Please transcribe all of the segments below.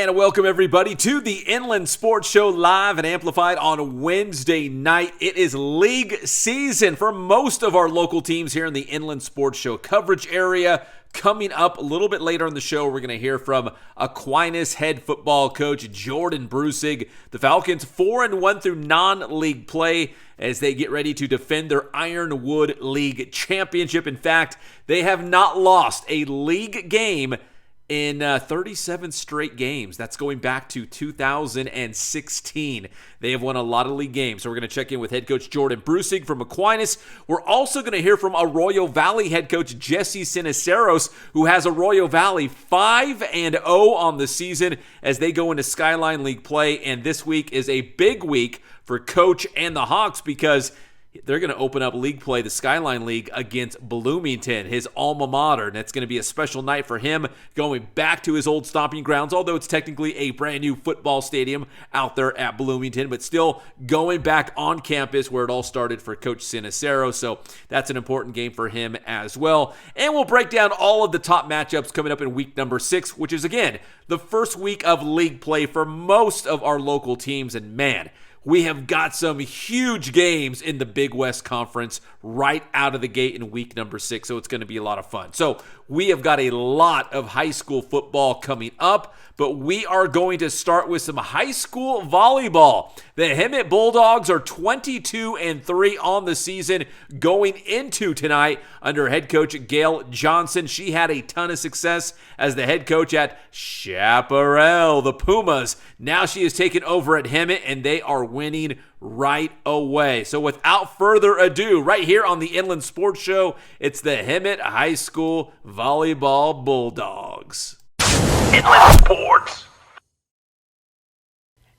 And welcome everybody to the Inland Sports Show, live and amplified on Wednesday night. It is league season for most of our local teams here in the Inland Sports Show coverage area. Coming up a little bit later in the show, we're going to hear from Aquinas head football coach Jordan Brusig. The Falcons 4-1 through non-league play as they get ready to defend their Ironwood League championship. In fact, they have not lost a league game in 37 straight games. That's going back to 2016. They have won a lot of league games. So we're going to check in with head coach Jordan Brusig from Aquinas. We're also going to hear from Arroyo Valley head coach Jesse Ceniceros, who has Arroyo Valley 5-0 on the season as they go into Skyline League play. And this week is a big week for coach and the Hawks because they're going to open up league play, the Skyline League, against Bloomington, his alma mater. And it's going to be a special night for him going back to his old stomping grounds, although it's technically a brand new football stadium out there at Bloomington, but still going back on campus where it all started for Coach Ceniceros. So that's an important game for him as well. And we'll break down all of the top matchups coming up in week number 6, which is, again, the first week of league play for most of our local teams. And man, we have got some huge games in the Big West Conference right out of the gate in week number 6, so it's going to be a lot of fun. So we have got a lot of high school football coming up, but we are going to start with some high school volleyball. The Hemet Bulldogs are 22-3 on the season going into tonight under head coach Gale Johnson. She had a ton of success as the head coach at Chaparral, the Pumas. Now she is taken over at Hemet, and they are winning right away. So without further ado, right here on the Inland Sports Show, it's the Hemet High School Volleyball Bulldogs. Inland Sports.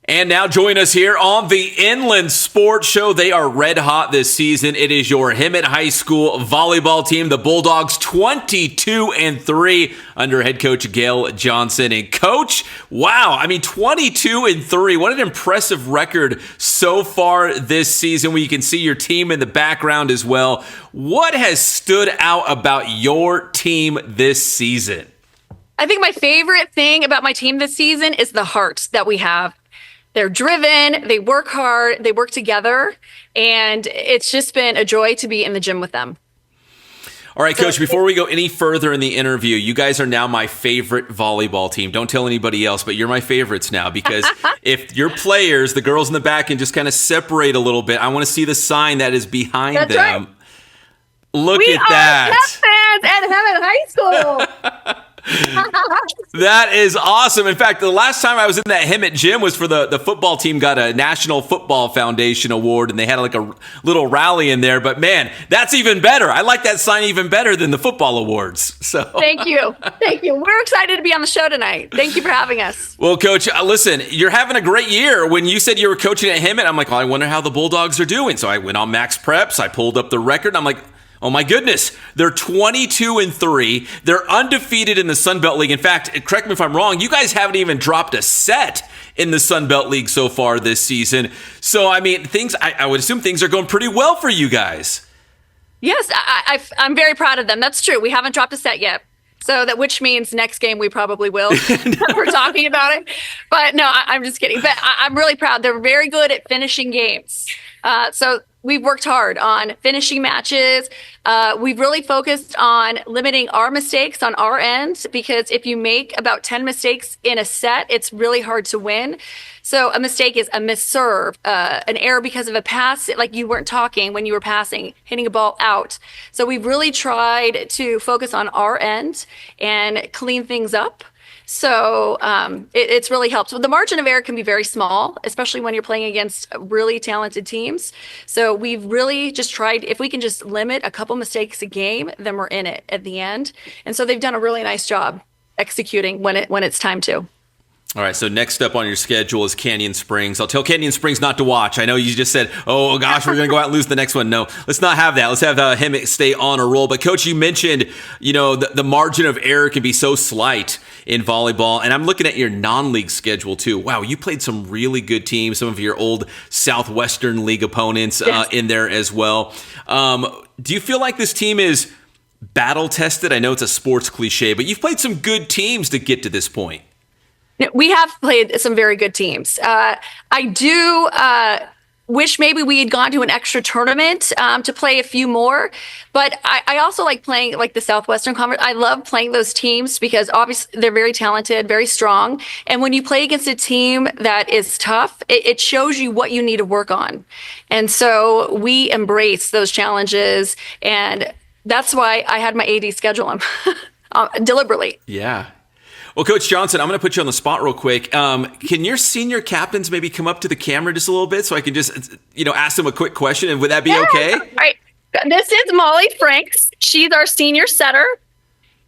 And now join us here on the Inland Sports Show. They are red hot this season. It is your Hemet High School volleyball team, the Bulldogs, 22-3 under head coach Gale Johnson. And coach, wow, 22-3. What an impressive record so far this season. Where you can see your team in the background as well. What has stood out about your team this season? I think my favorite thing about my team this season is the heart that we have. They're driven, they work hard, they work together, and it's just been a joy to be in the gym with them. All right, Coach, before we go any further in the interview, you guys are now my favorite volleyball team. Don't tell anybody else, but you're my favorites now because if your players, the girls in the back, can just kind of separate a little bit, I want to see the sign that is behind them. Right. Look at that. We are fans at Hemet High School. That is awesome. In fact, the last time I was in that Hemet gym was for the football team got a National Football Foundation award, and they had like a little rally in there. But man, that's even better. I like that sign even better than the football awards. So Thank you. We're excited to be on the show tonight. Thank you for having us. Well, Coach, listen, you're having a great year. When you said you were coaching at Hemet, I'm like, well, I wonder how the Bulldogs are doing. So I went on Max Preps. I pulled up the record. And I'm like, oh my goodness, they're 22-3. They're undefeated in the Sun Belt League. In fact, correct me if I'm wrong, you guys haven't even dropped a set in the Sun Belt League so far this season. So, I would assume things are going pretty well for you guys. Yes, I'm very proud of them. That's true. We haven't dropped a set yet. So which means next game we probably will. We're talking about it. But no, I'm just kidding. But I'm really proud. They're very good at finishing games. So we've worked hard on finishing matches. We've really focused on limiting our mistakes on our end, because if you make about 10 mistakes in a set, it's really hard to win. So a mistake is a misserve, an error because of a pass, like you weren't talking when you were passing, hitting a ball out. So we've really tried to focus on our end and clean things up. So it's really helped. So the margin of error can be very small, especially when you're playing against really talented teams. So we've really just tried, if we can just limit a couple mistakes a game, then we're in it at the end. And so they've done a really nice job executing when it's time to. All right, so next up on your schedule is Canyon Springs. I'll tell Canyon Springs not to watch. I know you just said, oh gosh, we're going to go out and lose the next one. No, let's not have that. Let's have Hemet stay on a roll. But Coach, you mentioned, the margin of error can be so slight in volleyball. And I'm looking at your non-league schedule too. Wow, you played some really good teams, some of your old Southwestern League opponents in there as well. Do you feel like this team is battle tested? I know it's a sports cliche, but you've played some good teams to get to this point. We have played some very good teams. I do wish maybe we had gone to an extra tournament to play a few more. But I also like playing like the Southwestern Conference. I love playing those teams because obviously they're very talented, very strong. And when you play against a team that is tough, it shows you what you need to work on. And so we embrace those challenges. And that's why I had my AD schedule them deliberately. Yeah. Well, Coach Johnson, I'm going to put you on the spot real quick. Can your senior captains maybe come up to the camera just a little bit so I can just, ask them a quick question? And would that be okay? All right. This is Molly Franks. She's our senior setter,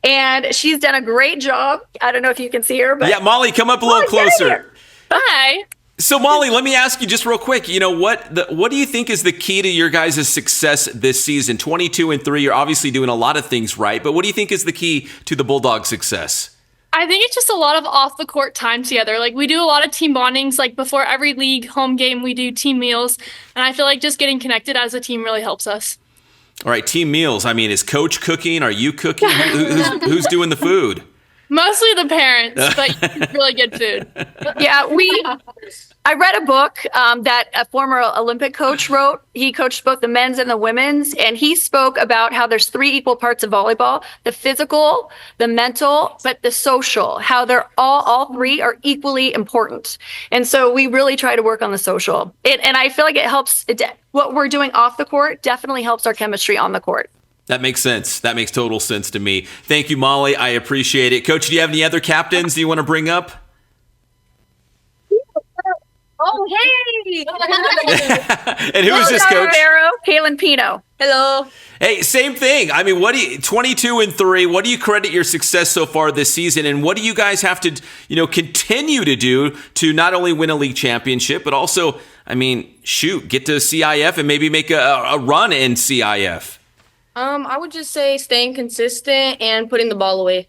and she's done a great job. I don't know if you can see her, but yeah, Molly, come up a little closer. Hi. So, Molly, let me ask you just real quick. What do you think is the key to your guys' success this season? 22-3, you're obviously doing a lot of things right, but what do you think is the key to the Bulldogs' success? I think it's just a lot of off the court time together. Like we do a lot of team bondings. Like before every league home game, we do team meals. And I feel like just getting connected as a team really helps us. All right, team meals. I mean, is Coach cooking? Are you cooking? Who's doing the food? Mostly the parents, but really good food. Yeah, I read a book that a former Olympic coach wrote. He coached both the men's and the women's, and he spoke about how there's 3 equal parts of volleyball: the physical, the mental, but the social, how they're all 3 are equally important. And so we really try to work on the social. And I feel like it helps. What we're doing off the court definitely helps our chemistry on the court. That makes sense. That makes total sense to me. Thank you, Molly. I appreciate it. Coach, do you have any other captains you want to bring up? Oh, hey! And who is this, Coach? Kaylin Pino. Hello. Hey, same thing. I mean, 22-3, what do you credit your success so far this season? And what do you guys have to, continue to do to not only win a league championship, but also, get to CIF and maybe make a run in CIF? I would just say staying consistent and putting the ball away.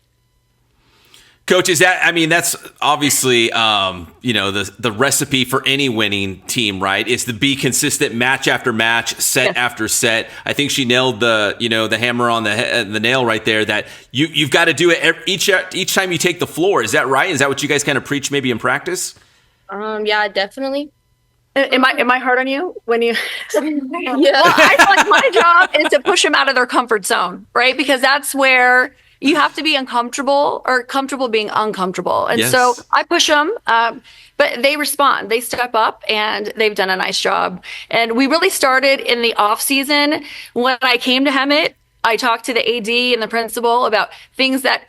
Coach, that's obviously, the recipe for any winning team, right? Is to be consistent match after match, set after set. I think she nailed the hammer on the nail right there, that you've got to do it each time you take the floor. Is that right? Is that what you guys kind of preach maybe in practice? Yeah, definitely. Am I hard on you when you? Yeah. Well, I feel like my job is to push them out of their comfort zone, right? Because that's where you have to be uncomfortable or comfortable being uncomfortable. And so I push them, but they respond. They step up, and they've done a nice job. And we really started in the off season. When I came to Hemet, I talked to the AD and the principal about things that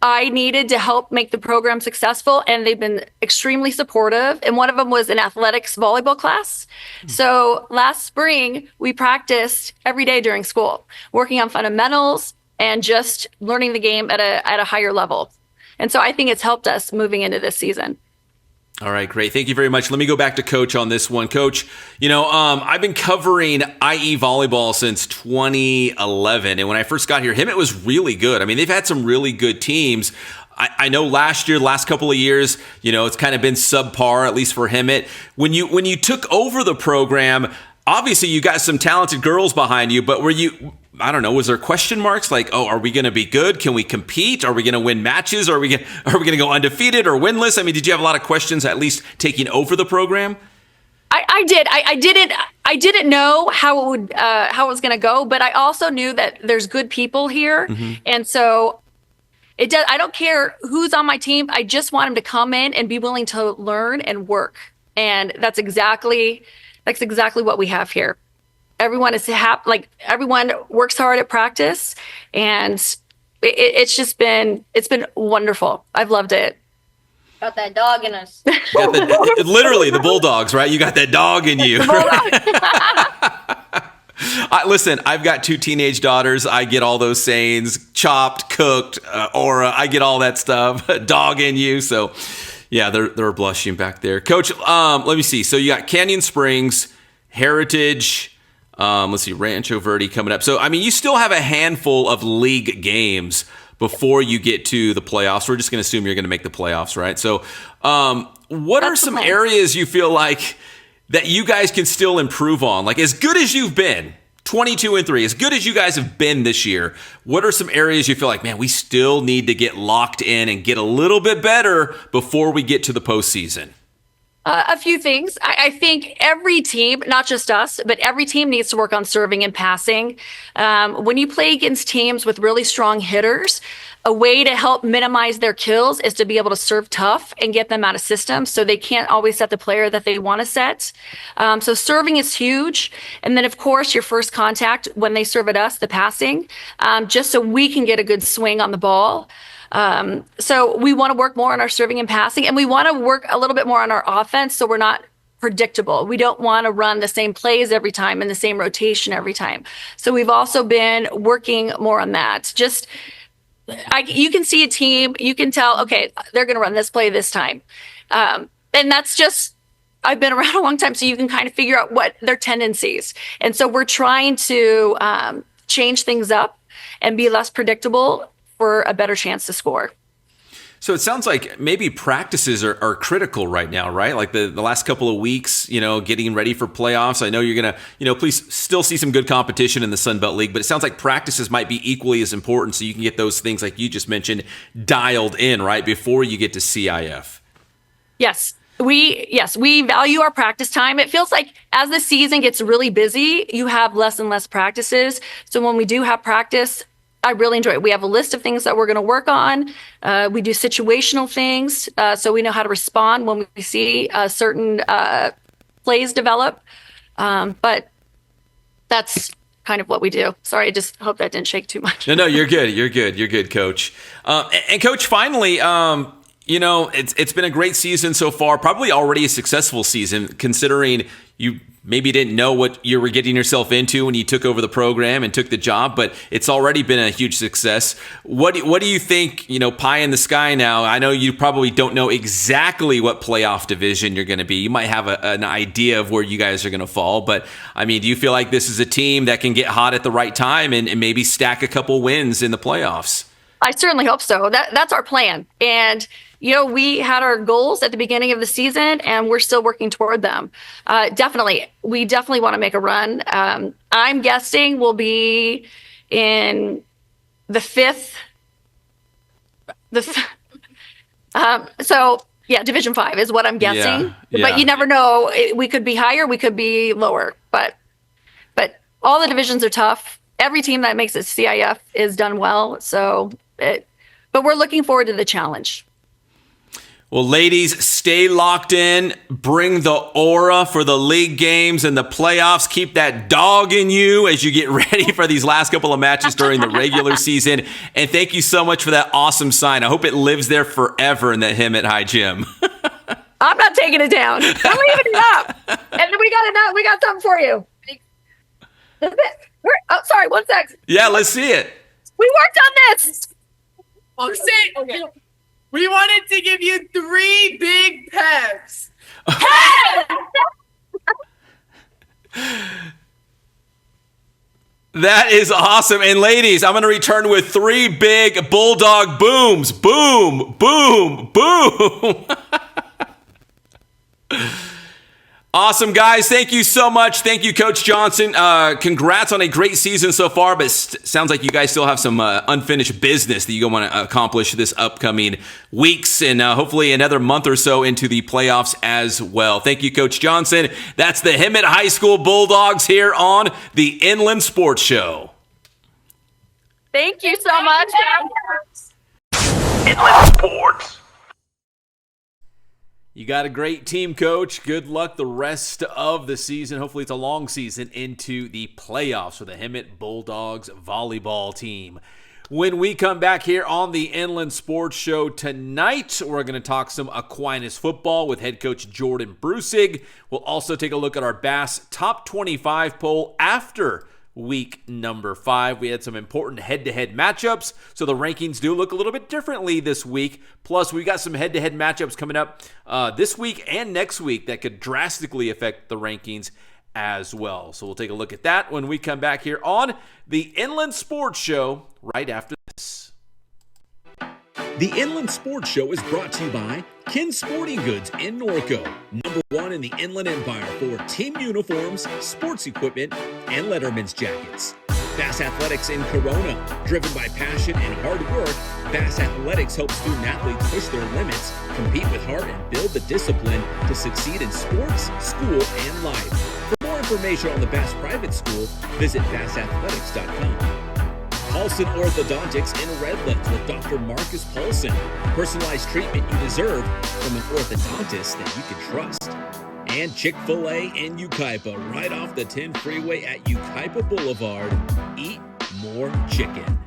I needed to help make the program successful, and they've been extremely supportive. And one of them was an athletics volleyball class. So last spring, we practiced every day during school, working on fundamentals and just learning the game at a higher level. And so I think it's helped us moving into this season. All right, great. Thank you very much. Let me go back to Coach on this one. Coach, I've been covering IE volleyball since 2011. And when I first got here, Hemet was really good. I mean, they've had some really good teams. I know last couple of years, it's kind of been subpar, at least for Hemet. When you took over the program, obviously you got some talented girls behind you, but was there question marks like, oh, are we going to be good? Can we compete? Are we going to win matches? Are we going to go undefeated or winless? I mean, did you have a lot of questions at least taking over the program? I did. I didn't know how it was going to go, but I also knew that there's good people here, and so I don't care who's on my team. I just want them to come in and be willing to learn and work, and that's exactly what we have here. Everyone is happy. Like everyone works hard at practice, and it's been wonderful. I've loved it. Got that dog in us. Literally the Bulldogs, right? You got that dog in you. Listen, I've got 2 teenage daughters. I get all those sayings: chopped, cooked, aura. I get all that stuff. Dog in you. So, yeah, they're blushing back there. Coach, let me see. So you got Canyon Springs, Heritage. Let's see, Rancho Verde coming up. So, you still have a handful of league games before you get to the playoffs. We're just going to assume you're going to make the playoffs, right? So, what are some areas you feel like that you guys can still improve on? Like, as good as you've been, 22-3. As good as you guys have been this year, what are some areas you feel like, man, we still need to get locked in and get a little bit better before we get to the postseason? A few things. I think every team, not just us, but every team needs to work on serving and passing. When you play against teams with really strong hitters, a way to help minimize their kills is to be able to serve tough and get them out of systems so they can't always set the player that they want to set. So serving is huge. And then, of course, your first contact when they serve at us, the passing, just so we can get a good swing on the ball. So we want to work more on our serving and passing, and we want to work a little bit more on our offense so we're not predictable. We don't want to run the same plays every time and the same rotation every time. So we've also been working more on that. You can see a team, you can tell, okay, they're going to run this play this time. And that's just, I've been around a long time, so you can kind of figure out what their tendencies. And so we're trying to change things up and be less predictable for a better chance to score. So it sounds like maybe practices are critical right now, right? Like the last couple of weeks, getting ready for playoffs. I know you're going to, please still see some good competition in the Sun Belt League, but it sounds like practices might be equally as important so you can get those things like you just mentioned dialed in, right, before you get to CIF. Yes, we value our practice time. It feels like as the season gets really busy, you have less and less practices. So when we do have practice, I really enjoy it. We have a list of things that we're going to work on. We do situational things, so we know how to respond when we see certain plays develop. But that's kind of what we do. Sorry, I just hope that didn't shake too much. No, you're good. You're good, Coach. And Coach, finally, it's been a great season so far. Probably already a successful season, considering you maybe didn't know what you were getting yourself into when you took over the program and took the job, but it's already been a huge success. What do you think, pie in the sky now? I know you probably don't know exactly what playoff division you're going to be. You might have an idea of where you guys are going to fall, but I mean, do you feel like this is a team that can get hot at the right time and maybe stack a couple wins in the playoffs? I certainly hope so. That's our plan. And we had our goals at the beginning of the season, and we're still working toward them. We definitely want to make a run. I'm guessing we'll be in the fifth. Division 5 is what I'm guessing. Yeah. But you never know. We could be higher, we could be lower. But all the divisions are tough. Every team that makes it CIF is done well. But we're looking forward to the challenge. Well, ladies, stay locked in. Bring the aura for the league games and the playoffs. Keep that dog in you as you get ready for these last couple of matches during the regular season. And thank you so much for that awesome sign. I hope it lives there forever in that Hemet High Gym. I'm not taking it down. I'm leaving it up. And we got something for you. Sorry, 1 sec. Yeah, let's see it. We worked on this. Okay. We wanted to give you 3 big peps. That is awesome. And ladies, I'm going to return with 3 big Bulldog booms. Boom, boom, boom. Awesome, guys. Thank you so much. Thank you, Coach Johnson. Congrats on a great season so far, but sounds like you guys still have some unfinished business that you want to accomplish this upcoming weeks and hopefully another month or so into the playoffs as well. Thank you, Coach Johnson. That's the Hemet High School Bulldogs here on the Inland Sports Show. Thank you so much. Inland Sports. You got a great team, Coach. Good luck the rest of the season. Hopefully it's a long season into the playoffs for the Hemet Bulldogs volleyball team. When we come back here on the Inland Sports Show tonight, we're going to talk some Aquinas football with head coach Jordan Brusig. We'll also take a look at our Bass Top 25 poll after week number 5. We had some important head-to-head matchups, so the rankings do look a little bit differently this week. Plus, we got some head-to-head matchups coming up this week and next week that could drastically affect the rankings as well. So we'll take a look at that when we come back here on the Inland Sports Show right after this. The Inland Sports Show is brought to you by Kin Sporting Goods in Norco, #1 in the Inland Empire for team uniforms, sports equipment, and Letterman's jackets. Bass Athletics in Corona, driven by passion and hard work, Bass Athletics helps student athletes push their limits, compete with heart, and build the discipline to succeed in sports, school, and life. For more information on the Bass Private School, visit bassathletics.com. Paulson Orthodontics in Redlands with Dr. Marcus Paulson. Personalized treatment you deserve from an orthodontist that you can trust. And Chick-fil-A in Yucaipa, right off the 10 freeway at Yucaipa Boulevard. Eat more chicken.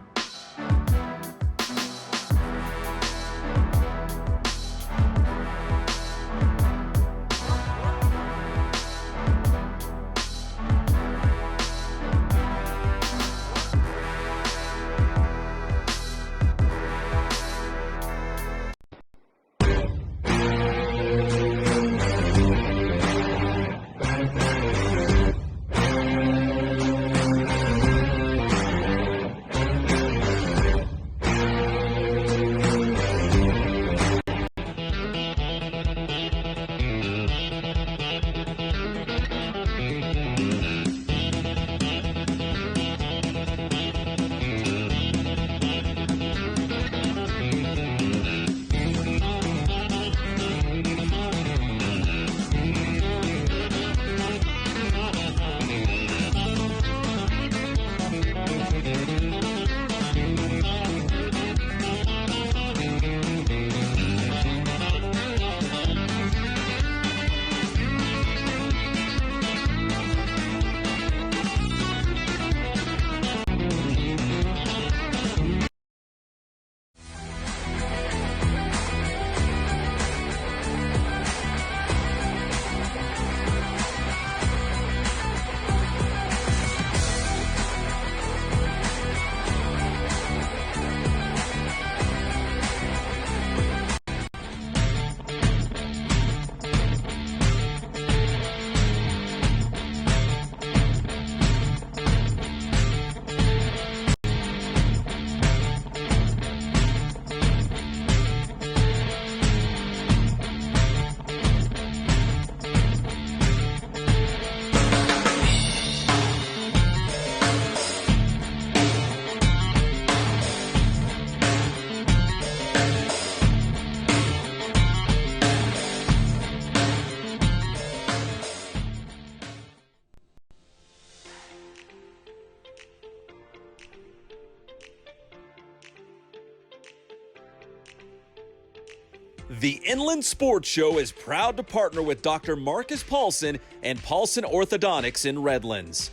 The Inland Sports Show is proud to partner with Dr. Marcus Paulson and Paulson Orthodontics in Redlands.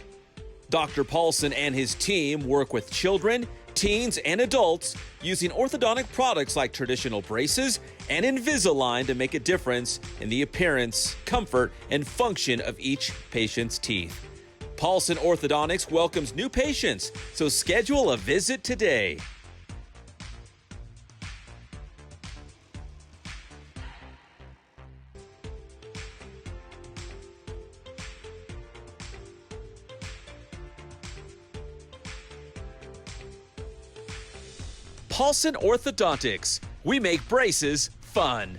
Dr. Paulson and his team work with children, teens, and adults using orthodontic products like traditional braces and Invisalign to make a difference in the appearance, comfort, and function of each patient's teeth. Paulson Orthodontics welcomes new patients, so schedule a visit today. Paulson Orthodontics. We make braces fun.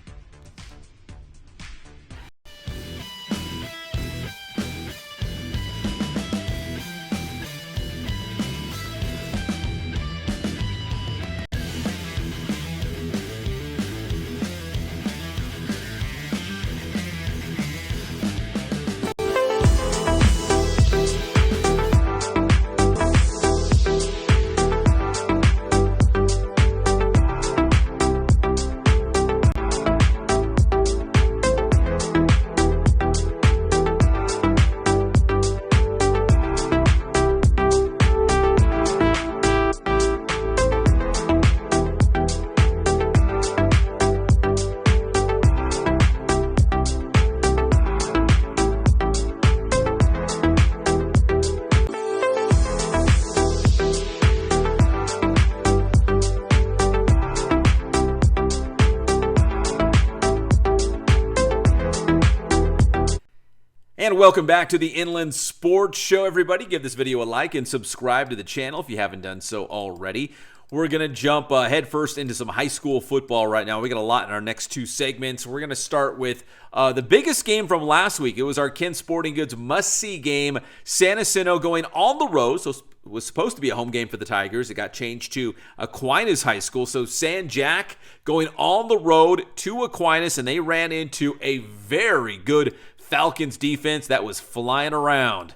And welcome back to the Inland Sports Show, everybody. Give this video a like and subscribe to the channel if you haven't done so already. we're going to jump headfirst into some high school football right now. We got a lot in our next two segments. We're going to start with the biggest game from last week. It was our Ken Sporting Goods must-see game. San Jacinto going on the road, so it was supposed to be a home game for the Tigers. It got changed to Aquinas High School. So San Jack going on the road to Aquinas, and they ran into a very good Falcons defense that was flying around.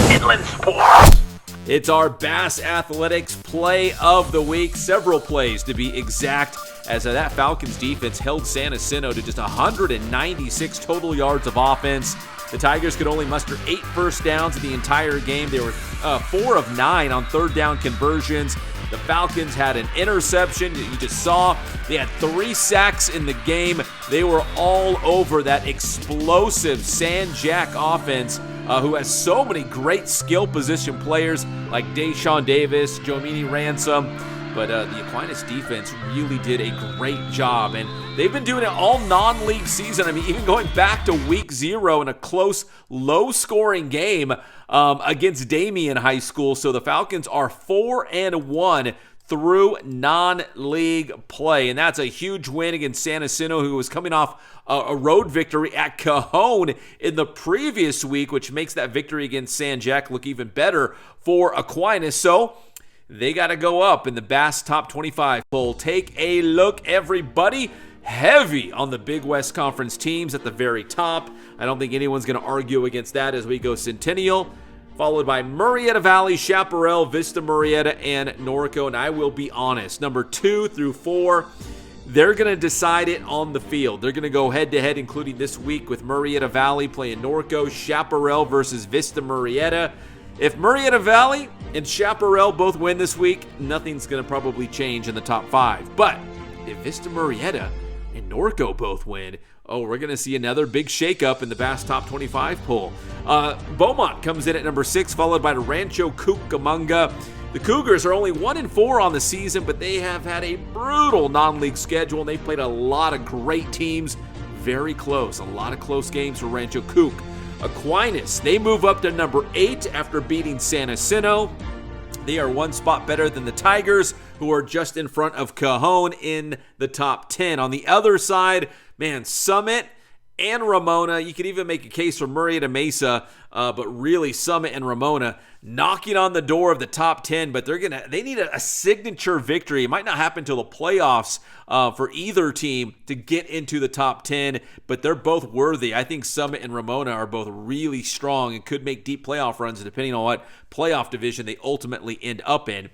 Inland Sports. It's our Bass Athletics play of the week. Several plays to be exact, as that Falcons defense held San Jacinto to just 196 total yards of offense. The Tigers could only muster 8 first downs in the entire game. They were 4 of 9 on third down conversions. The Falcons had an interception that you just saw. They had 3 sacks in the game. They were all over that explosive San Jack offense, who has so many great skill position players like Deshaun Davis, Jomini Ransom. But the Aquinas defense really did a great job, and they've been doing it all non-league season. I mean, even going back to week 0 in a close, low-scoring game against Damien High School. So the Falcons are 4-1 through non-league play, and that's a huge win against San Jacinto, who was coming off a road victory at Cajon in the previous week, which makes that victory against San Jack look even better for Aquinas. So they got to go up in the Bass Top 25 poll. Take a look, everybody. Heavy on the Big West Conference teams at the very top. I don't think anyone's going to argue against that as we go Centennial, followed by Murrieta Valley, Chaparral, Vista Murrieta, and Norco. And I will be honest, number 2 through 4, they're going to decide it on the field. They're going to go head-to-head, including this week with Murrieta Valley playing Norco, Chaparral versus Vista Murrieta. If Murrieta Valley and Chaparral both win this week, nothing's going to probably change in the top 5. But if Vista Murrieta and Norco both win, we're going to see another big shakeup in the Bass Top 25 poll. Beaumont comes in at number 6, followed by the Rancho Cucamonga. The Cougars are only 1-4 on the season, but they have had a brutal non-league schedule, and they've played a lot of great teams. Very close. A lot of close games for Rancho Cuc. Aquinas, they move up to number 8 after beating San Jacinto. They are 1 spot better than the Tigers, who are just in front of Cajon in the top 10. On the other side, man, Summit and Ramona, you could even make a case for Murrieta Mesa, but really Summit and Ramona knocking on the door of the top 10, but they need a signature victory. It might not happen until the playoffs for either team to get into the top 10, but they're both worthy. I think Summit and Ramona are both really strong and could make deep playoff runs depending on what playoff division they ultimately end up in.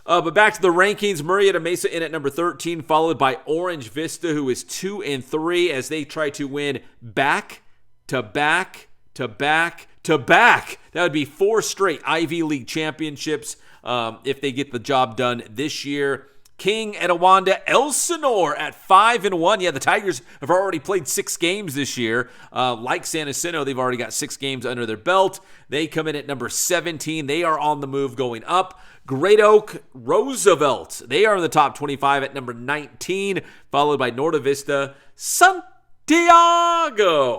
But back to the rankings, Murrieta Mesa in at number 13, followed by Orange Vista, who is 2-3 as they try to win back to back to back to back. That would be 4 straight Ivy League championships if they get the job done this year. King, Etowanda, Elsinore at 5-1. Yeah, the Tigers have already played 6 games this year. Like San Jacinto, they've already got 6 games under their belt. They come in at number 17. They are on the move going up. Great Oak, Roosevelt, they are in the top 25 at number 19, followed by Norte Vista, Santiago.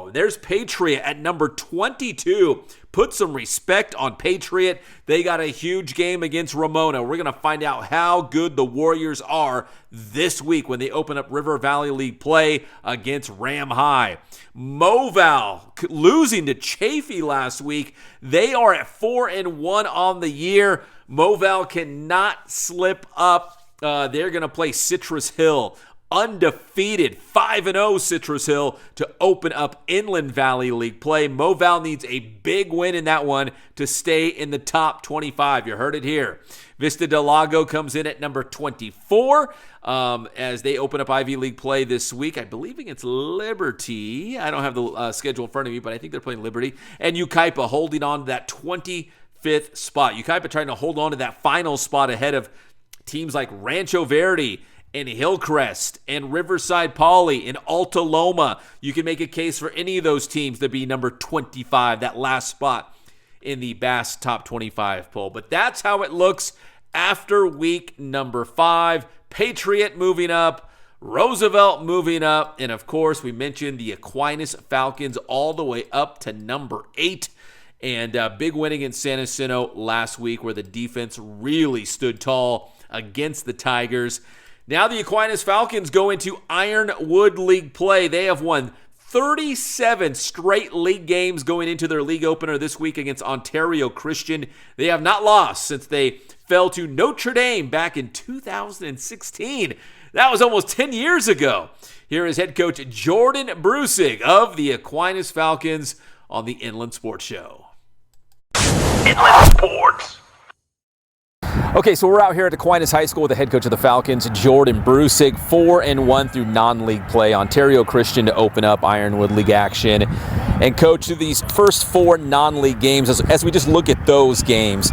There's Patriot at number 22. Put some respect on Patriot. They got a huge game against Ramona. We're going to find out how good the Warriors are this week when they open up River Valley League play against Ram High. Moval losing to Chaffee last week. They are at 4-1 on the year. Moval cannot slip up. They're going to play Citrus Hill. Undefeated 5-0 Citrus Hill to open up Inland Valley League play. Moval needs a big win in that one to stay in the top 25. You heard it here. Vista Del Lago comes in at number 24 as they open up Ivy League play this week. I believe against Liberty. I don't have the schedule in front of me, but I think they're playing Liberty. And Yucaipa holding on to that 25th spot. Yucaipa trying to hold on to that final spot ahead of teams like Rancho Verde and Hillcrest and Riverside Poly and Alta Loma. You can make a case for any of those teams to be number 25, that last spot in the Bass Top 25 poll. But that's how it looks after week number 5. Patriot moving up, Roosevelt moving up, and of course we mentioned the Aquinas Falcons all the way up to number 8. And big win against San Jacinto last week where the defense really stood tall against the Tigers. Now the Aquinas Falcons go into Ironwood League play. They have won 37 straight league games going into their league opener this week against Ontario Christian. They have not lost since they fell to Notre Dame back in 2016. That was almost 10 years ago. Here is head coach Jordan Brusig of the Aquinas Falcons on the Inland Sports Show. Inland Sports. Okay, so we're out here at Aquinas High School with the head coach of the Falcons, Jordan Brusig, 4-1 through non-league play. Ontario Christian to open up Ironwood League action. And coach, through these first 4 non-league games, as we just look at those games,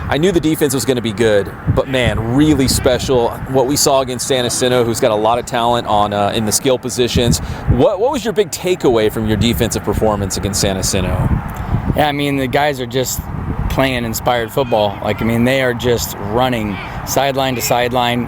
I knew the defense was going to be good, but man, really special. What we saw against Ceniceros, who's got a lot of talent on in the skill positions. What was your big takeaway from your defensive performance against Ceniceros? Yeah, I mean, the guys are just playing inspired football. They are just running sideline to sideline.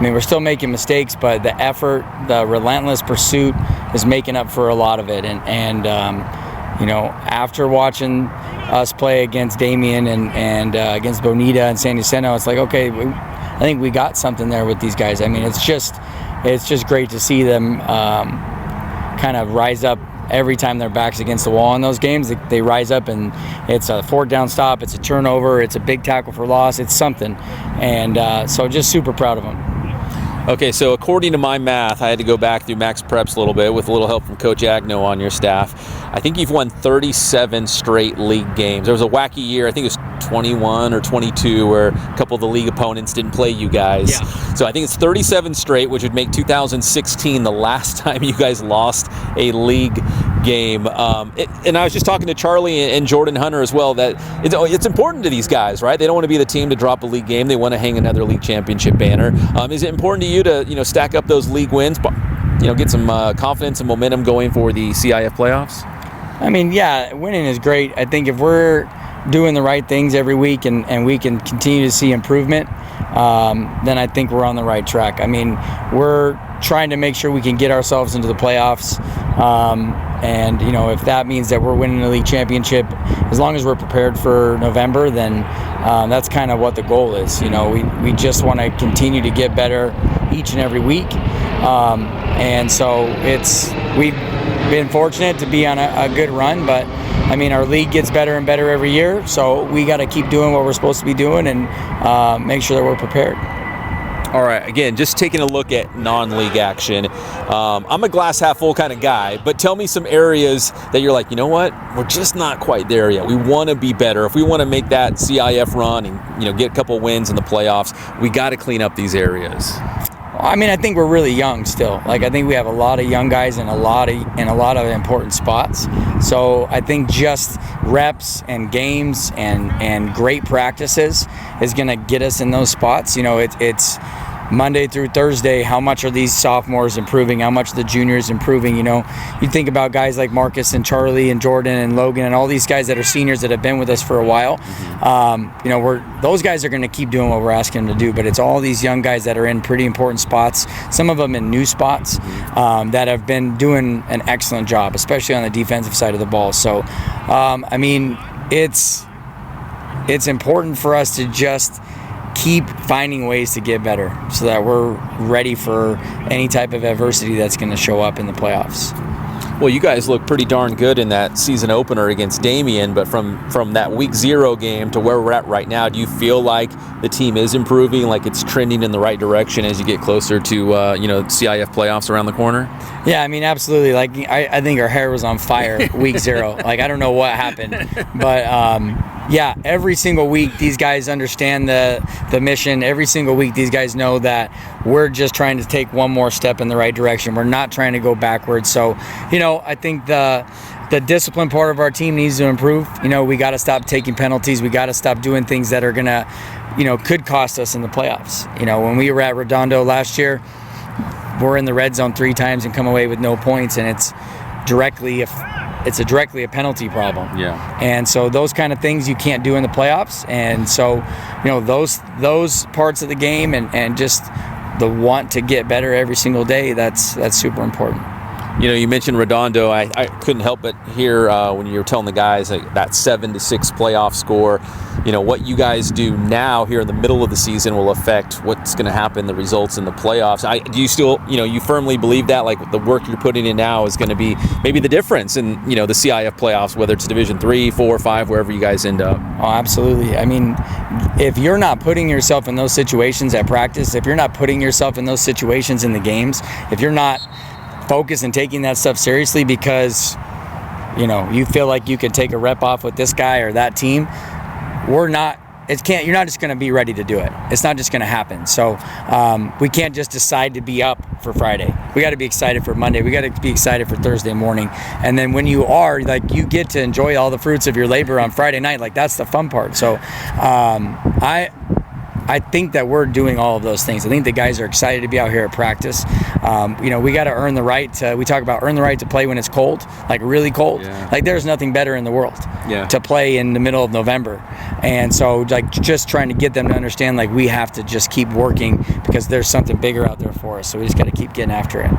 We're still making mistakes, but the effort, the relentless pursuit is making up for a lot of it. And after watching us play against Damien and against Bonita and San Jacinto, it's like, okay, I think we got something there with these guys. It's just great to see them kind of rise up. Every time their back's against the wall in those games, they rise up, and it's a 4th down stop, it's a turnover, it's a big tackle for loss, it's something. And so just super proud of them. Okay, so according to my math, I had to go back through Max Preps a little bit with a little help from Coach Agno on your staff. I think you've won 37 straight league games. There was a wacky year, I think it was 21 or 22, where a couple of the league opponents didn't play you guys. Yeah. So I think it's 37 straight, which would make 2016 the last time you guys lost a league game. And I was just talking to Charlie and Jordan Hunter as well, that it's important to these guys, right? They don't want to be the team to drop a league game. They want to hang another league championship banner. Is it important to you to stack up those league wins, but get some confidence and momentum going for the CIF playoffs? Yeah, winning is great. I think if we're doing the right things every week and we can continue to see improvement, then I think we're on the right track. We're trying to make sure we can get ourselves into the playoffs, and if that means that we're winning the league championship, as long as we're prepared for November, then that's kind of what the goal is. We just want to continue to get better each and every week, and so we've been fortunate to be on a good run, but our league gets better and better every year, so we got to keep doing what we're supposed to be doing and make sure that we're prepared. All right, again, just taking a look at non-league action. I'm a glass half full kind of guy, but tell me some areas that you're like, you know what, we're just not quite there yet. We want to be better. If we want to make that CIF run and get a couple wins in the playoffs, we got to clean up these areas. I think we're really young still. I think we have a lot of young guys in a lot of important spots. So I think just reps and games and great practices is going to get us in those spots. It's Monday through Thursday, how much are these sophomores improving? How much are the juniors improving? You think about guys like Marcus and Charlie and Jordan and Logan and all these guys that are seniors that have been with us for a while. Those guys are going to keep doing what we're asking them to do, but it's all these young guys that are in pretty important spots, some of them in new spots, that have been doing an excellent job, especially on the defensive side of the ball. So, it's important for us to just keep finding ways to get better so that we're ready for any type of adversity that's going to show up in the playoffs. Well, you guys look pretty darn good in that season opener against Damien, but from that week 0 game to where we're at right now, do you feel like the team is improving, like it's trending in the right direction as you get closer to CIF playoffs around the corner? Yeah, absolutely. I think our hair was on fire week 0. I don't know what happened, but yeah, every single week these guys understand the mission. Every single week these guys know that we're just trying to take one more step in the right direction. We're not trying to go backwards. So, I think the discipline part of our team needs to improve. We got to stop taking penalties. We got to stop doing things that are going to, could cost us in the playoffs. When we were at Redondo last year, we're in the red zone 3 times and come away with no points, and it's directly a penalty problem. Yeah. And so those kind of things you can't do in the playoffs. And so, those parts of the game and just the want to get better every single day, that's super important. You know, you mentioned Redondo. I couldn't help but hear when you were telling the guys that 7-6 playoff score. You know, what you guys do now here in the middle of the season will affect what's going to happen, the results in the playoffs. Do you still, you firmly believe that, like, the work you're putting in now is going to be maybe the difference in, the CIF playoffs, whether it's Division 3, 4, 5, wherever you guys end up? Oh, absolutely. I mean, if you're not putting yourself in those situations at practice, if you're not putting yourself in those situations in the games, if you're not focused and taking that stuff seriously because, you feel like you could take a rep off with this guy or that team, you're not just going to be ready to do it. It's not just going to happen. So we can't just decide to be up for Friday. We got to be excited for Monday. We got to be excited for Thursday morning. And then when you are, like, you get to enjoy all the fruits of your labor on Friday night. Like, that's the fun part. So I think that we're doing all of those things. I think the guys are excited to be out here at practice. We got to earn the right to, we talk about earn the right to play when it's cold, like really cold. Yeah. Like, there's nothing better in the world to play in the middle of November. And so, like, just trying to get them to understand, like, we have to just keep working because there's something bigger out there for us. So we just got to keep getting after it.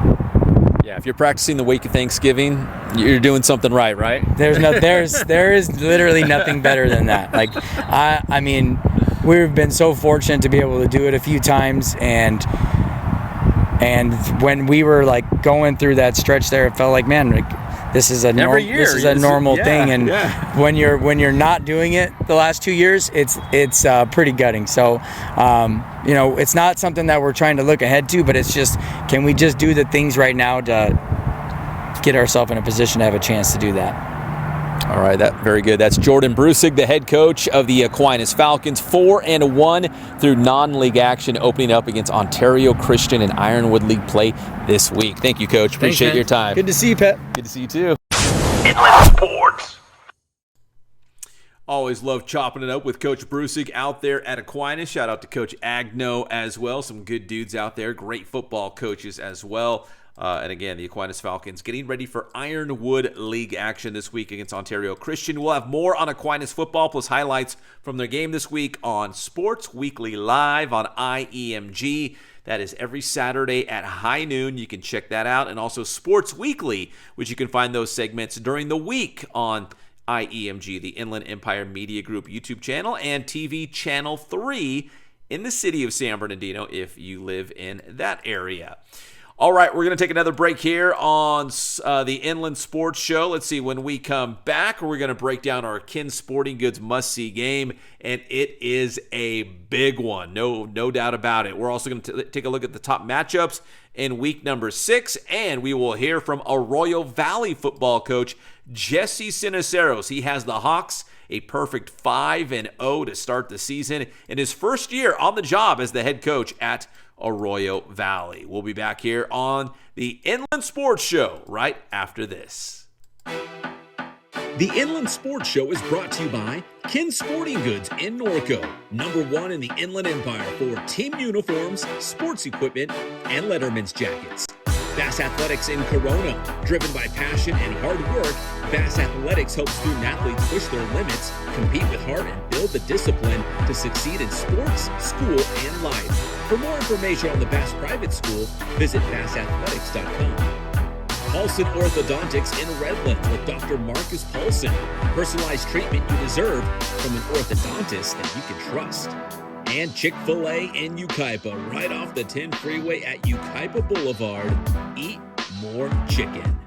Yeah, if you're practicing the week of Thanksgiving, you're doing something right? There is literally nothing better than that. Like, I mean, we've been so fortunate to be able to do it a few times, and when we were, like, going through that stretch there, it felt like, man, like, this is a normal thing. And when you're not doing it the last 2 years, it's pretty gutting. So it's not something that we're trying to look ahead to, but it's just, can we just do the things right now to get ourselves in a position to have a chance to do that? All right, very good. That's Jordan Brusig, the head coach of the Aquinas Falcons, 4-1 through non-league action, opening up against Ontario Christian and Ironwood League play this week. Thank you, Coach. Appreciate your time. Good to see you, Pep. Good to see you, too. Inland Sports. Always love chopping it up with Coach Brusig out there at Aquinas. Shout out to Coach Agno as well. Some good dudes out there. Great football coaches as well. And again, the Aquinas Falcons getting ready for Ironwood League action this week against Ontario Christian. We'll have more on Aquinas football plus highlights from their game this week on Sports Weekly Live on IEMG. That is every Saturday at high noon. You can check that out. And also Sports Weekly, which you can find those segments during the week on IEMG, the Inland Empire Media Group YouTube channel, and TV Channel 3 in the city of San Bernardino if you live in that area. All right, we're going to take another break here on the Inland Sports Show. Let's see, when we come back, we're going to break down our Kin Sporting Goods must-see game, and it is a big one, no doubt about it. We're also going to take a look at the top matchups in week number 6, and we will hear from Arroyo Valley football coach Jesse Ceniceros. He has the Hawks a perfect 5-0 to start the season in his first year on the job as the head coach at Arroyo Valley. We'll be back here on the Inland Sports Show right after this. The Inland Sports Show is brought to you by Kin Sporting Goods in Norco, #1 in the Inland Empire for team uniforms, sports equipment, and Letterman's jackets. Bass Athletics in Corona, driven by passion and hard work, Bass Athletics helps student-athletes push their limits, compete with heart, and build the discipline to succeed in sports, school, and life. For more information on the Bass Private School, visit bassathletics.com. Paulson Orthodontics in Redlands with Dr. Marcus Paulson. Personalized treatment you deserve from an orthodontist that you can trust. And Chick-fil-A in Yucaipa, right off the 10 freeway at Yucaipa Boulevard. Eat more chicken.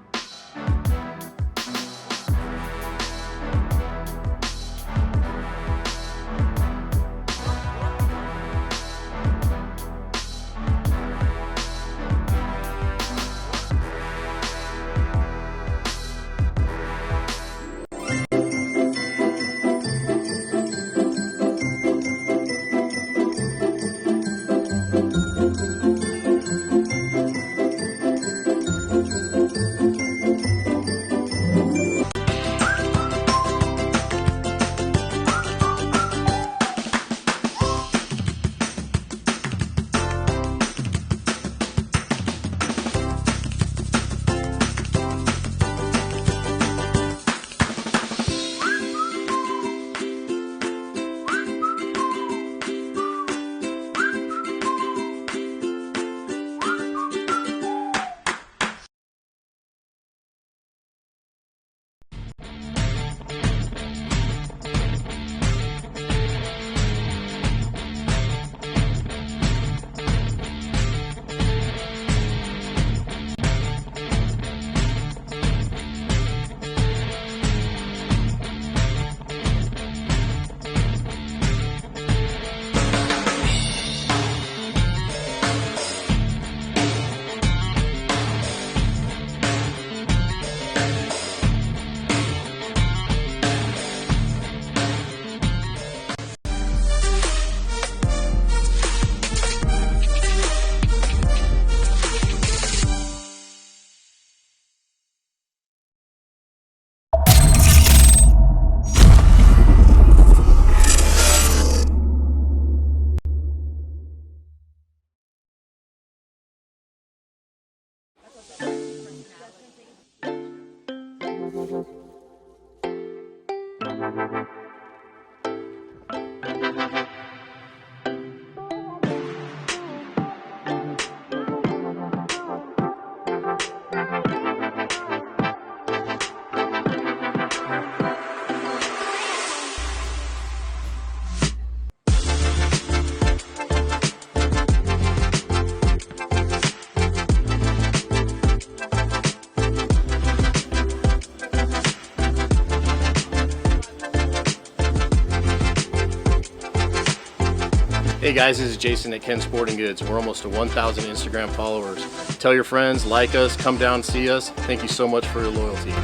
Hey guys, this is Jason at Ken Sporting Goods. We're almost to 1,000 Instagram followers. Tell your friends, like us, come down, see us. Thank you so much for your loyalty.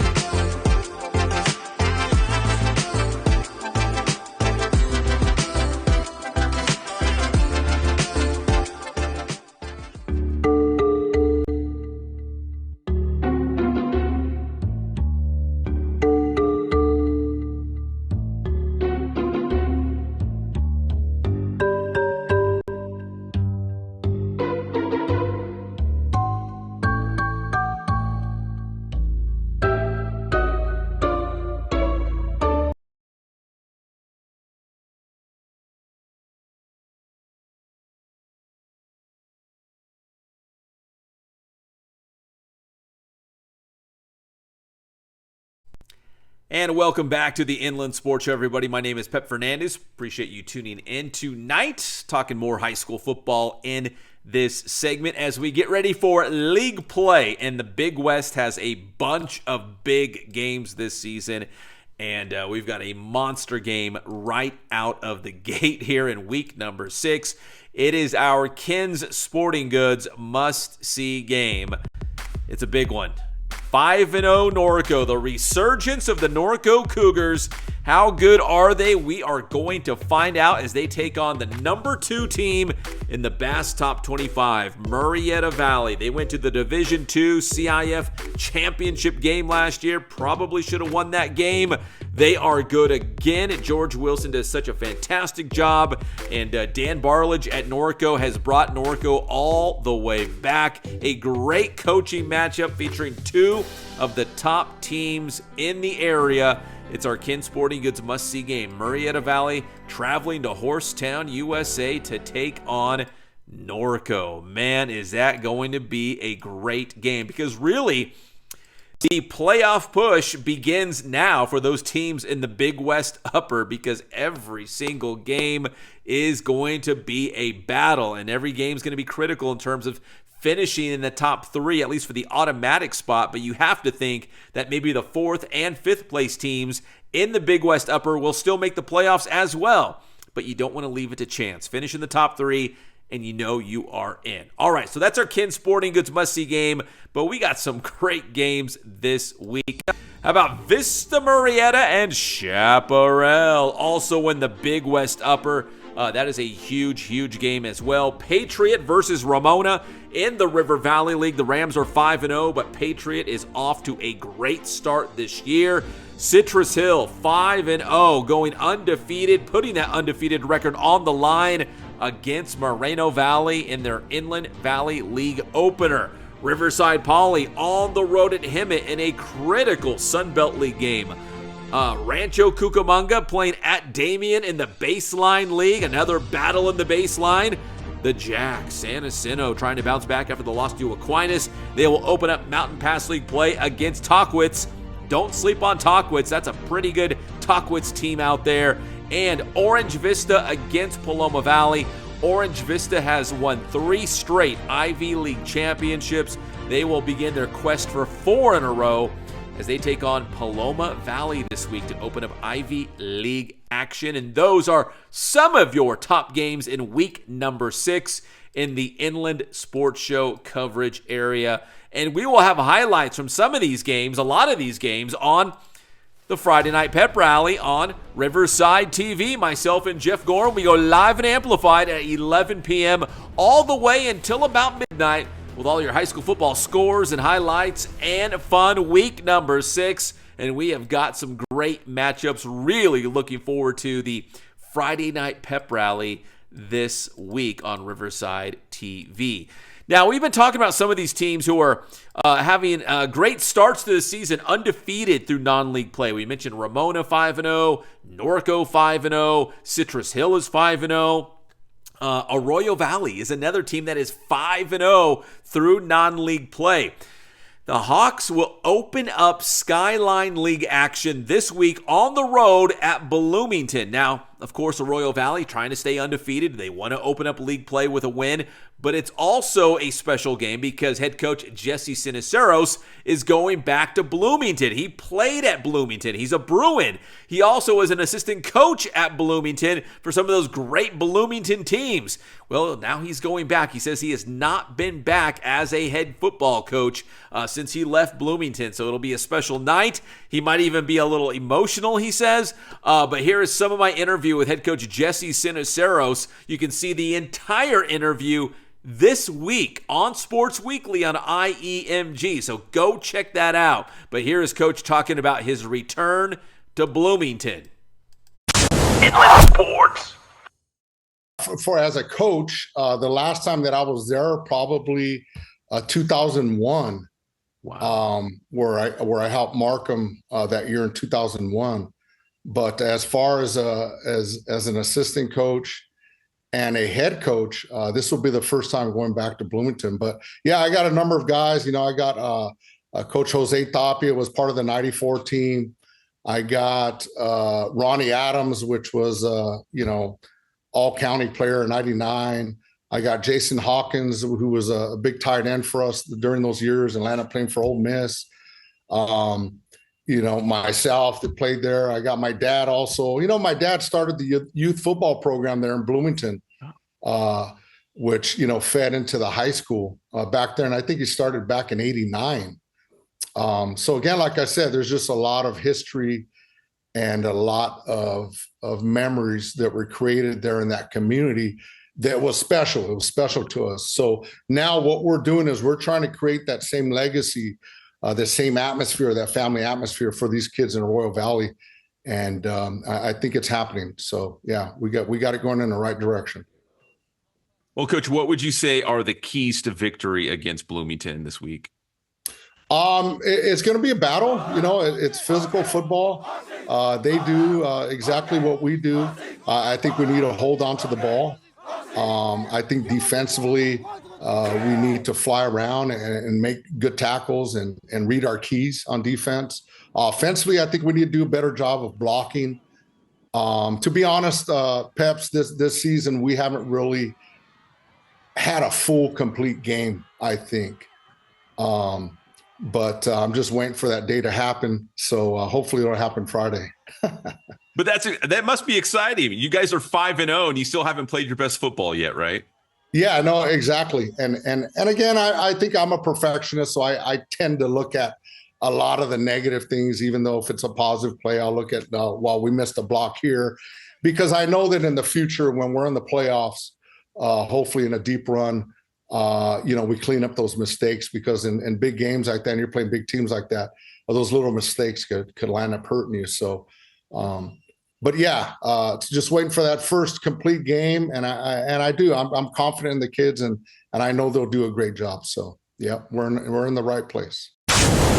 And welcome back to the Inland Sports Show, everybody. My name is Pep Fernandez. Appreciate you tuning in tonight. Talking more high school football in this segment as we get ready for league play. And the Big West has a bunch of big games this season. And we've got a monster game right out of the gate here in week number 6. It is our Ken's Sporting Goods must-see game. It's a big one. 5-0 Norco, the resurgence of the Norco Cougars. How good are they? We are going to find out as they take on the number 2 team in the Bass Top 25, Murrieta Valley. They went to the Division II CIF championship game last year. Probably should have won that game. They are good again. George Wilson does such a fantastic job. And Dan Barlage at Norco has brought Norco all the way back. A great coaching matchup featuring 2 of the top teams in the area. It's our Ken Sporting Goods must-see game. Murrieta Valley traveling to Horsetown, USA to take on Norco. Man, is that going to be a great game. Because really, the playoff push begins now for those teams in the Big West Upper, because every single game is going to be a battle, and every game is going to be critical in terms of finishing in the top 3, at least for the automatic spot. But you have to think that maybe the 4th and 5th place teams in the Big West Upper will still make the playoffs as well. But you don't want to leave it to chance. Finish in the top 3, and you know you are in. All right, so that's our Ken Sporting Goods must-see game, but we got some great games this week. How about Vista Murrieta and Chaparral? Also in the Big West Upper. That is a huge, huge game as well. Patriot versus Ramona in the River Valley League. The Rams are 5-0, but Patriot is off to a great start this year. Citrus Hill 5-0, going undefeated, putting that undefeated record on the line against Moreno Valley in their Inland Valley League opener. Riverside Poly on the road at Hemet in a critical Sunbelt League game. Rancho Cucamonga playing at Damien in the Baseline League. Another battle in the Baseline. The Jacks, San Jacinto, trying to bounce back after the loss to Aquinas. They will open up Mountain Pass League play against Tockwitz. Don't sleep on Tockwitz. That's a pretty good Tockwitz team out there. And Orange Vista against Paloma Valley. Orange Vista has won 3 straight Ivy League championships. They will begin their quest for 4 in a row as they take on Paloma Valley this week to open up Ivy League action. And those are some of your top games in week number 6 in the Inland Sports Show coverage area. And we will have highlights from some of these games, a lot of these games, on the Friday Night Pep Rally on Riverside TV. Myself and Jeff Gorham, we go live and amplified at 11 p.m. all the way until about midnight with all your high school football scores and highlights and fun week number 6. And we have got some great matchups. Really looking forward to the Friday Night Pep Rally this week on Riverside TV. Now, we've been talking about some of these teams who are having great starts to the season, undefeated through non-league play. We mentioned Ramona 5-0, Norco 5-0, Citrus Hill is 5-0. Arroyo Valley is another team that is 5-0 through non-league play. The Hawks will open up Skyline League action this week on the road at Bloomington. Now, of course, Arroyo Valley trying to stay undefeated. They want to open up league play with a win, but it's also a special game because head coach Jesse Ceniceros is going back to Bloomington. He played at Bloomington. He's a Bruin. He also was an assistant coach at Bloomington for some of those great Bloomington teams. Well, now he's going back. He says he has not been back as a head football coach since he left Bloomington, so it'll be a special night. He might even be a little emotional, he says. But here is some of my interview with head coach Jesse Ceniceros. You can see the entire interview this week on Sports Weekly on IEMG, so go check that out. But here is Coach talking about his return to Bloomington. Inland Sports. For as a coach, the last time that I was there, probably 2001. Wow. Where I helped Markham that year in 2001. But as far as an assistant coach and a head coach, this will be the first time going back to Bloomington. But yeah, I got a number of guys. I got Coach Jose Tapia was part of the '94 team. I got Ronnie Adams, which was all county player in '99. I got Jason Hawkins, who was a big tight end for us during those years and landed up playing for Ole Miss. Myself that played there. I got my dad also. My dad started the youth football program there in Bloomington, which, fed into the high school back there. And I think he started back in '89. So again, like I said, there's just a lot of history and a lot of memories that were created there in that community that was special. It was special to us. So now what we're doing is we're trying to create that same legacy, the same atmosphere, that family atmosphere for these kids in Arroyo Valley. And I think it's happening. So yeah, we got it going in the right direction. Well, Coach, what would you say are the keys to victory against Bloomington this week? It's going to be a battle. It's physical football. They do exactly what we do. I think we need to hold on to the ball. I think defensively, we need to fly around and make good tackles and read our keys on defense. Offensively, I think we need to do a better job of blocking. To be honest, Peps, this season, we haven't really had a full, complete game, I think. But I'm just waiting for that day to happen. So hopefully it'll happen Friday. But that must be exciting. You guys are 5-0 and you still haven't played your best football yet, right? Yeah, no, exactly. And again, I think I'm a perfectionist, so I tend to look at a lot of the negative things, even though if it's a positive play, I'll look at, well, we missed a block here, because I know that in the future, when we're in the playoffs, hopefully in a deep run, we clean up those mistakes, because in big games like that, and you're playing big teams like that, those little mistakes could land up hurting you. So, but yeah, just waiting for that first complete game, and I'm confident in the kids, and I know they'll do a great job. So yeah, we're in the right place.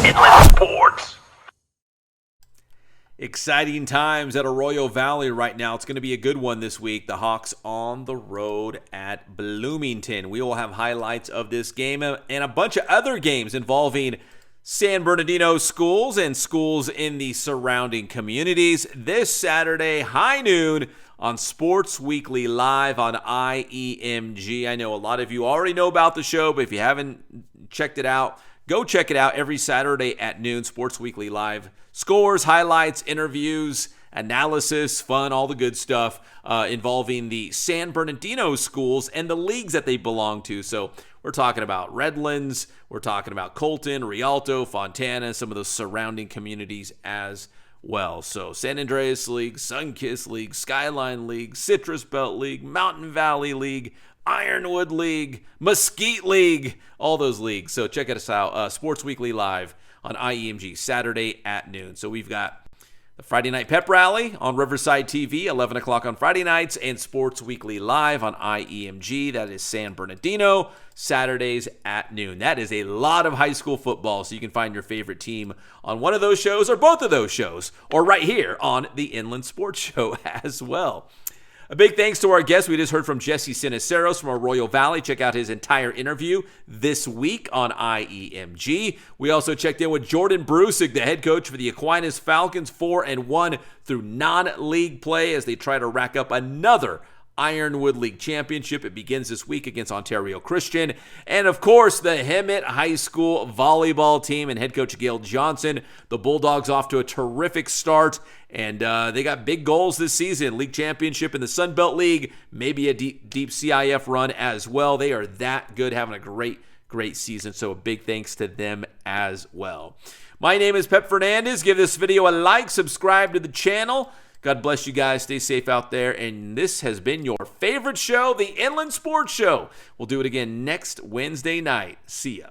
Inland Sports. Exciting times at Arroyo Valley right now. It's going to be a good one this week. The Hawks on the road at Bloomington. We will have highlights of this game and a bunch of other games involving San Bernardino schools and schools in the surrounding communities this Saturday, high noon, on Sports Weekly Live on IEMG. I know a lot of you already know about the show, but if you haven't checked it out, go check it out every Saturday at noon, Sports Weekly Live. Scores, highlights, interviews, analysis, fun, all the good stuff involving the San Bernardino schools and the leagues that they belong to. So we're talking about Redlands, we're talking about Colton, Rialto, Fontana, some of those surrounding communities as well. So San Andreas League, Sunkist League, Skyline League, Citrus Belt League, Mountain Valley League, Ironwood League, Mesquite League, all those leagues. So check us out, Sports Weekly Live on IEMG, Saturday at noon. So we've got The Friday Night Pep Rally on Riverside TV, 11 o'clock on Friday nights, and Sports Weekly Live on IEMG. That is San Bernardino, Saturdays at noon. That is a lot of high school football, so you can find your favorite team on one of those shows or both of those shows, or right here on the Inland Sports Show as well. A big thanks to our guest. We just heard from Jesse Ceniceros from Arroyo Valley. Check out his entire interview this week on IEMG. We also checked in with Jordan Brusig, the head coach for the Aquinas Falcons, 4-1 through non-league play as they try to rack up another Ironwood League championship. It begins this week against Ontario Christian. And of course, the Hemet High School volleyball team and head coach Gale Johnson. The Bulldogs off to a terrific start. And they got big goals this season. League championship in the Sun Belt League. Maybe a deep CIF run as well. They are that good, having a great season. So a big thanks to them as well. My name is Pep Fernandez. Give this video a like. Subscribe to the channel. God bless you guys. Stay safe out there. And this has been your favorite show, the Inland Sports Show. We'll do it again next Wednesday night. See ya.